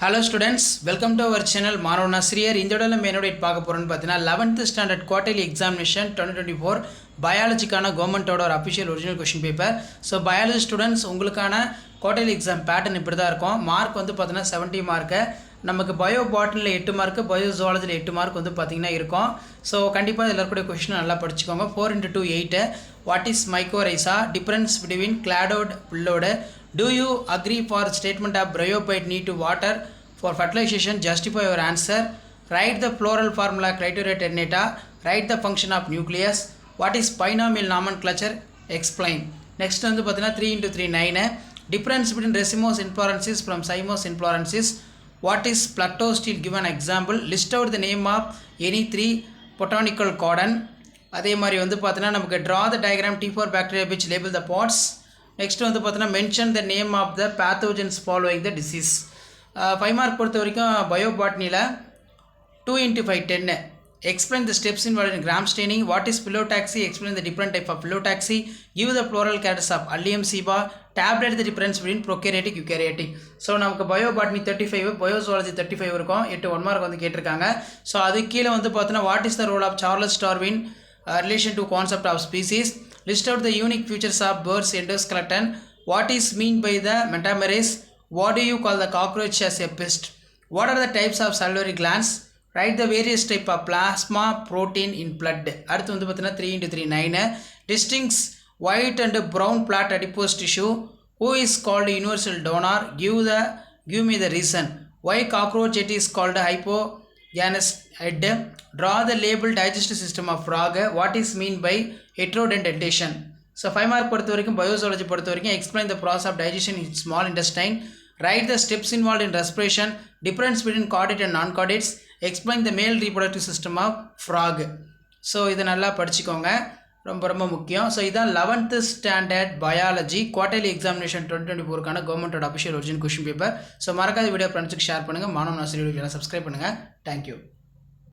Hello students, welcome to our channel Manavan Asriyar. இந்த வீடியோல நம்ம என்னோட பார்க்க போறோம்னு பார்த்தீனா 11th ஸ்டாண்டர்ட் குவார்ட்டர்லி எக்ஸாமினேஷன் 2024 பயாலஜிக்கான கவர்மெண்டோட ஒரு official original question paper. So biology students உங்களுக்கான குவார்ட்டர்லி எக்ஸாம் பேட்டர்ன் இப்படி தான் இருக்கும். மார்க் வந்து பார்த்தீங்கன்னா 70 மார்க்கு. நமக்கு பயோ பாட்டனியில் 8 மார்க்கு, பயோ ஜுவாலஜியில் 8 மார்க் வந்து பார்த்தீங்கன்னா இருக்கும். ஸோ கண்டிப்பாக இதில் இருக்கக்கூடிய கொஸ்டின் நல்லா படிச்சுக்கோங்க. 4 × 2 8. What is mycorrhiza? Difference between cladode phyllode. Do you agree for statement of bryophyte need to water for fertilization? Justify your answer. Write the floral formula criteria ternata. Write the function of nucleus. What is binomial nomenclature? Explain. Next வந்து பார்த்தீங்கன்னா 3 × 3 9. Difference between racemose inflorescences from cymose inflorescences. What is Plattostyle? Give an example. List out the name of any 3 botanical cordon. அதே மாதிரி வந்து பார்த்தீங்கன்னா நமக்கு draw the diagram T4 bacteria which label the pods. Next வந்து பார்த்தீங்கன்னா mention the name of the pathogens following the disease. 5 mark பொறுத்த வரைக்கும் bio பாட்னியில் 2 × 5 10. Explain the steps involve in gram staining. What is phyllotaxy? Explain the different type of phyllotaxy. Give the floral characters of allium cepa. Tabulate the difference between prokaryotic eukaryotic. So நமக்கு bio botany 35, bio zoology 35 இருக்கும். 8 1 mark வந்து கேட்டிருக்காங்க. So அது கீழே வந்து பார்த்தீங்கன்னா what is the role of Charles Darwin relation to concept of species. List out the unique features of birds endoskeleton. What is mean by the metamerase? What do you call the cockroach as a pest? What are the types of salivary glands? Write the various type of plasma protein in blood. அடுத்து வந்து பார்த்தீங்கன்னா 3 × 3 9. Distincts white and brown flat adipose tissue. Who is called universal donor? Give me the reason. Why cockroach it is called hypogamous head. Draw the label digestive system of frog. What is mean by heterodentation? So 5 mark பொறுத்த வரைக்கும் பயோசாலஜி பொறுத்த வரைக்கும் explain the process of digestion in small intestine. Write the steps involved in respiration. Difference between chordate and non-chordates. Explain the male reproductive system of frog. So இதை நல்லா படிச்சுக்கோங்க, ரொம்ப ரொம்ப முக்கியம். ஸோ இதான் 11th standard biology quarterly examination 2024க்கான கவர்மெண்டோட official original question paper. So மறக்காத வீடியோ ஃப்ரெண்ட்ஸுக்கு ஷேர் பண்ணுங்கள். மாணவன் ஆசிரியர் சப்ஸ்கிரைப் பண்ணுங்கள். தேங்க்யூ.